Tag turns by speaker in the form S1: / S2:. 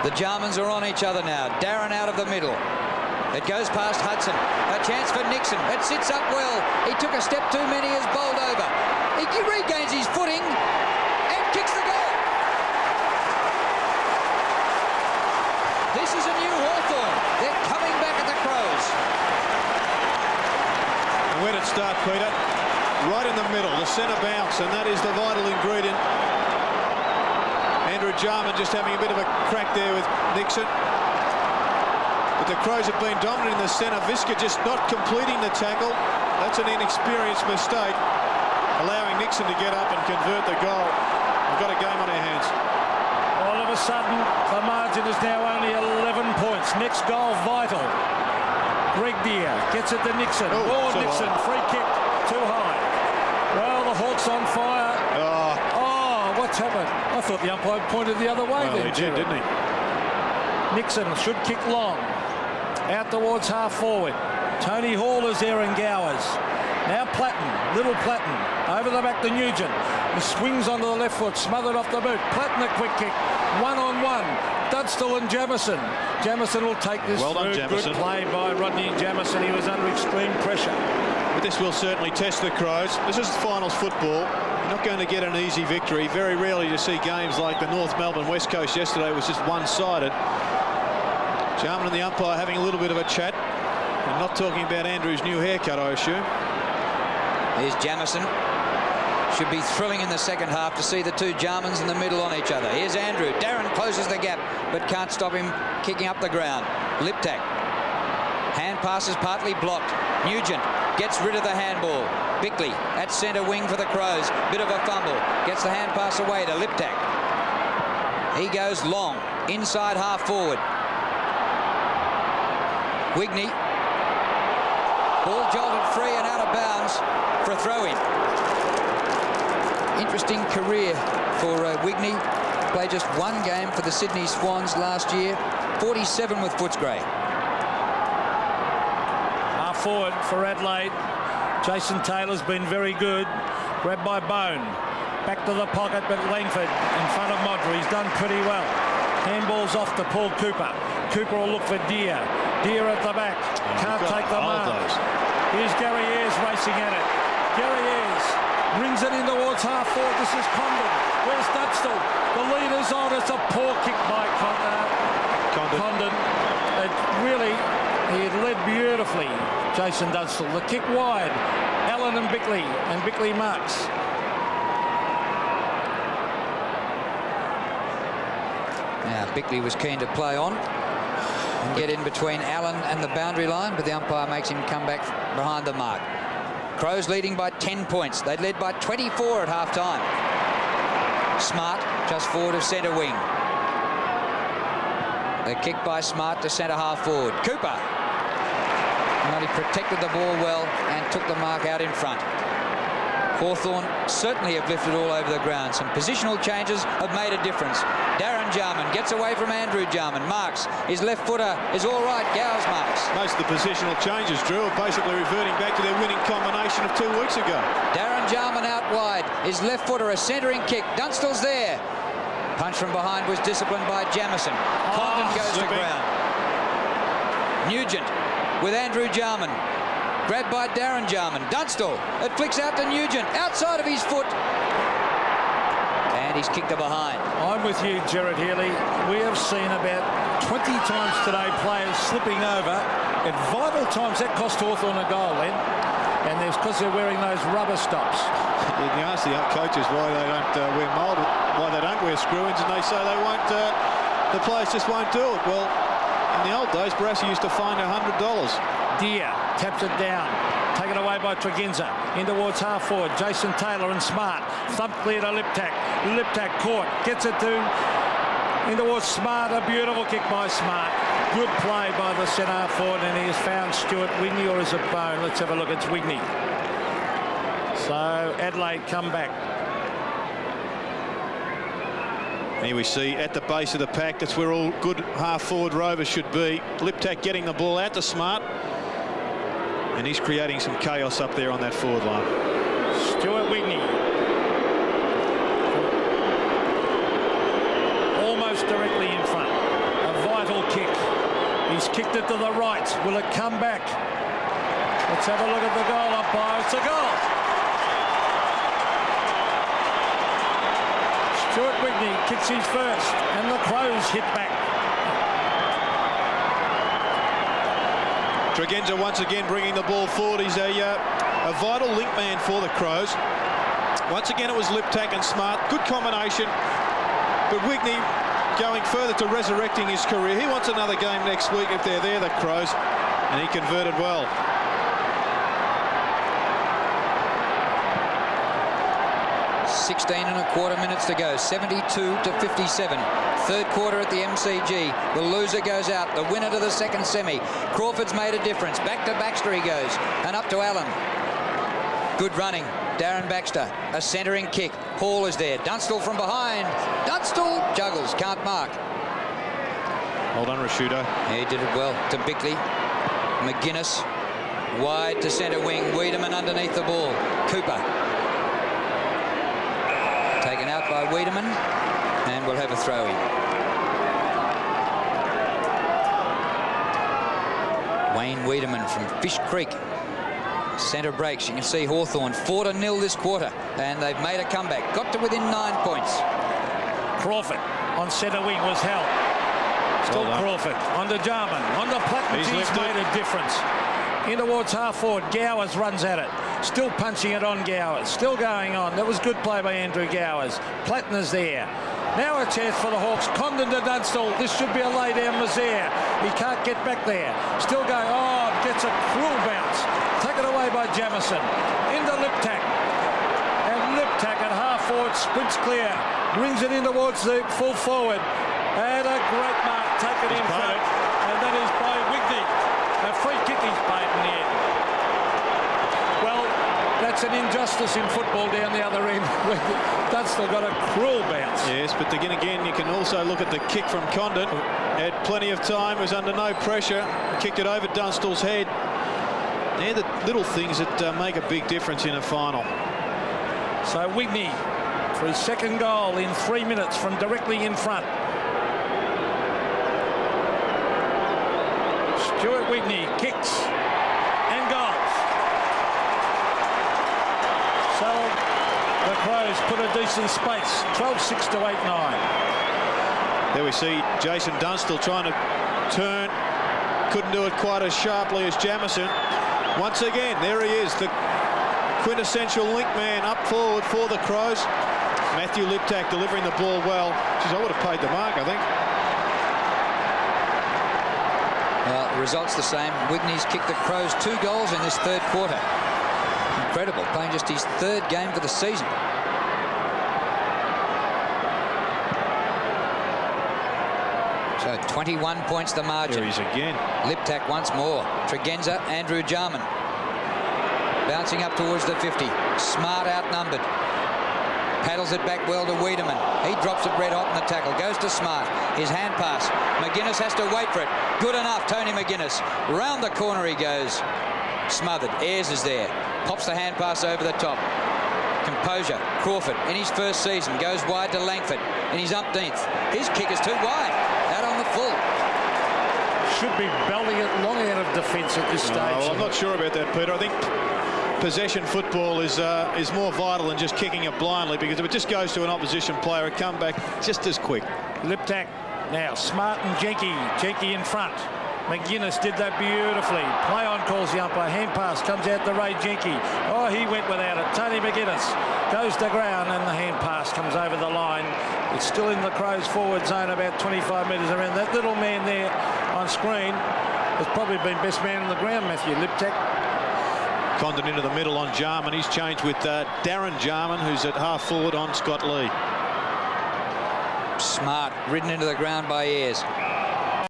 S1: The Jarmans are on each other now. Darren out of the middle. It goes past Hudson. A chance for Nixon. It sits up well. He took a step too many, is bowled over. He regains his footing and kicks the goal. This is a new Hawthorn. They're coming back at the Crows.
S2: And where did it start, Peter? Right in the middle, the centre bounce, and that is the vital ingredient. Andrew Jarman just having a bit of a crack there with Nixon. But the Crows have been dominant in the centre. Visca just not completing the tackle. That's an inexperienced mistake, allowing Nixon to get up and convert the goal. We've got a game on our hands.
S3: All of a sudden, the margin is now only 11 points. Next goal vital. Greg Deere gets it to Nixon. Oh, Nixon, free kick, too high. Well, the Hawks on fire. Oh, what's happened? I thought the umpire pointed the other way.
S2: Well,
S3: then,
S2: he did, didn't he?
S3: Nixon should kick long. Out towards half forward. Tony Hall is there and Gowers. Now Platten, little Platten. Over the back to Nugent. He swings onto the left foot, smothered off the boot. Platten a quick kick. 1-on-1. Dunstall and Jamison. Jamison will take this
S2: well done,
S3: through.
S2: Jamison.
S3: Good play by Rodney Jamison. He was under extreme pressure.
S2: But this will certainly test the Crows. This is finals football. You're not going to get an easy victory. Very rarely you see games like the North Melbourne West Coast yesterday. It was just one-sided. Jarman and the umpire having a little bit of a chat. And not talking about Andrew's new haircut, I assume.
S1: Here's Jamison. Should be thrilling in the second half to see the two Jarmans in the middle on each other. Here's Andrew. Darren closes the gap, but can't stop him kicking up the ground. Liptak. Hand pass is partly blocked. Nugent gets rid of the handball. Bickley at centre wing for the Crows. Bit of a fumble. Gets the hand pass away to Liptak. He goes long. Inside half forward. Wigney. Ball jolted free and out of bounds for a throw-in. Interesting career for Wigney. Played just one game for the Sydney Swans last year. 47 with Footscray.
S3: Half forward for Adelaide. Jason Taylor's been very good. Grabbed by Bone. Back to the pocket, but Langford in front of Modra. He's done pretty well. Handball's off to Paul Cooper. Cooper will look for Deere. Deere at the back. Can't take the mark. Here's Gary Ayres racing at it. Gary Ayres brings it in towards half forward. This is Condon. Where's Dunstall? The leader's on. It's a poor kick by Condon. It really, he had led beautifully, Jason Dunstall. The kick wide. Allen and Bickley marks.
S1: Now, Bickley was keen to play on and get in between Allen and the boundary line, but the umpire makes him come back behind the mark. Crows leading by 10 points. They'd led by 24 at half-time. Smart just forward of centre wing. The kick by Smart to centre half forward. Cooper. And he protected the ball well and took the mark out in front. Hawthorn certainly have lifted all over the ground. Some positional changes have made a difference. Darren Jarman gets away from Andrew Jarman. Marks. His left footer is all right. Gowers marks.
S2: Most of the positional changes, Drew, are basically reverting back to their winning combination of 2 weeks ago.
S1: Darren Jarman out wide. His left footer, a centering kick. Dunstall's there. Punch from behind was disciplined by Jamison. Condon goes to ground. Nugent with Andrew Jarman. Grabbed by Darren Jarman. Dunstall. It flicks out to Nugent. Outside of his foot. And he's kicked to behind.
S3: I'm with you, Gerard Healy. We have seen about 20 times today players slipping over. At vital times, that cost Hawthorn a goal then. And there's because they're wearing those rubber stops.
S2: You ask the coaches why they don't wear mould, why they don't wear screw-ins, and they say they won't. The players just won't do it. Well, in the old days, Barassi used to fine $100.
S3: Deere taps it down. Taken away by Tregenza. In towards half forward. Jason Taylor and Smart. Thump clear to Liptak. Liptak caught. Gets it to in towards Smart. A beautiful kick by Smart. Good play by the centre forward, and he has found Stuart. Wigney, or is it Bone? Let's have a look. It's Wigney. So Adelaide come back.
S2: Here we see at the base of the pack, that's where all good half-forward rovers should be. Liptak getting the ball out to Smart. And he's creating some chaos up there on that forward line.
S3: Stuart Wigney. Almost directly in front. kicked it to the right. Will it come back? Let's have a look at the goal umpire. It's a goal. Stuart Wigney kicks his first, and the Crows hit back.
S2: Tregenza once again bringing the ball forward. He's a vital link man for the Crows. Once again, it was Liptak and Smart. Good combination. But Wigney going further to resurrecting his career. He wants another game next week if they're there, the Crows. And he converted well.
S1: .16¼ minutes to go. 72-57. Third quarter at the MCG. The loser goes out. The winner to the second semi. Crawford's made a difference. Back to Baxter he goes. And up to Allen. Good running. Darren Baxter. A centering kick. Hall is there. Dunstall from behind. Dunstall juggles. Can't mark.
S2: Well done, Rashudo.
S1: Yeah, he did it well. To Bickley. McGuinness. Wide to centre wing. Wiedemann underneath the ball. Cooper. Taken out by Wiedemann. And we'll have a throw-in. Wayne Wiedemann from Fish Creek. Centre breaks. You can see Hawthorn 4-0 this quarter. And they've made a comeback. Got to within 9 points.
S3: Crawford on centre wing was held. Still well Crawford. On to Jarman. On to Platten. He's made a difference. In towards half forward. Gowers runs at it. Still punching it on Gowers. Still going on. That was good play by Andrew Gowers. Platten is there. Now a chance for the Hawks. Condon to Dunstall. This should be a lay-down Mazier. He can't get back there. Still going. Oh, gets a cruel bounce. Taken away by Jamison. Into Liptak. And Liptak at half forward sprints clear. Rings it in towards the full forward. And a great mark taken in front. And that is by Wigney. A free kick he's paid in the end. Well, that's an injustice in football down the other end. Dunstall got a cruel bounce.
S2: Yes, but again, you can also look at the kick from Condon. Had plenty of time, was under no pressure. Kicked it over Dunstall's head. They're the little things that make a big difference in a final.
S3: So Wigney for his second goal in 3 minutes from directly in front. Stuart Wigney kicks and goals. So the Crows put a decent space. 12-6 to 8-9.
S2: There we see Jason Dunstall trying to turn. Couldn't do it quite as sharply as Jamison. Once again, there he is, the quintessential link man up forward for the Crows. Matthew Liptak delivering the ball well. Geez, I would have paid the mark, I think.
S1: Well, the result's the same. Wigney's kicked the Crows 2 goals in this third quarter. Incredible, playing just his third game for the season. So 21 points the margin.
S2: There he is again.
S1: Liptak once more. Tregenza, Andrew Jarman. Bouncing up towards the 50. Smart outnumbered. Paddles it back well to Wiedemann. He drops it red hot in the tackle. Goes to Smart. His hand pass. McGuinness has to wait for it. Good enough, Tony McGuinness. Round the corner he goes. Smothered. Ayres is there. Pops the hand pass over the top. Composure. Crawford in his first season goes wide to Langford in his umpteenth. His kick is too wide. Out on the full.
S3: Should be belting it long out of defence at this stage.
S2: No, I'm not sure about that, Peter. I think possession football is more vital than just kicking it blindly, because if it just goes to an opposition player, it come back just as quick.
S3: Liptak now. Smart and Jenke in front. McGuinness did that beautifully. Play on calls the umpire. Hand pass comes out to Ray Jenke. Oh, he went without it. Tony McGuinness goes to ground and the hand pass comes over the line. It's still in the Crows forward zone, about 25 metres around. That little man there on screen has probably been best man on the ground, Matthew Liptak.
S2: Condon into the middle on Jarman. He's changed with Darren Jarman, who's at half forward on Scott Lee.
S1: Smart ridden into the ground by Ayres.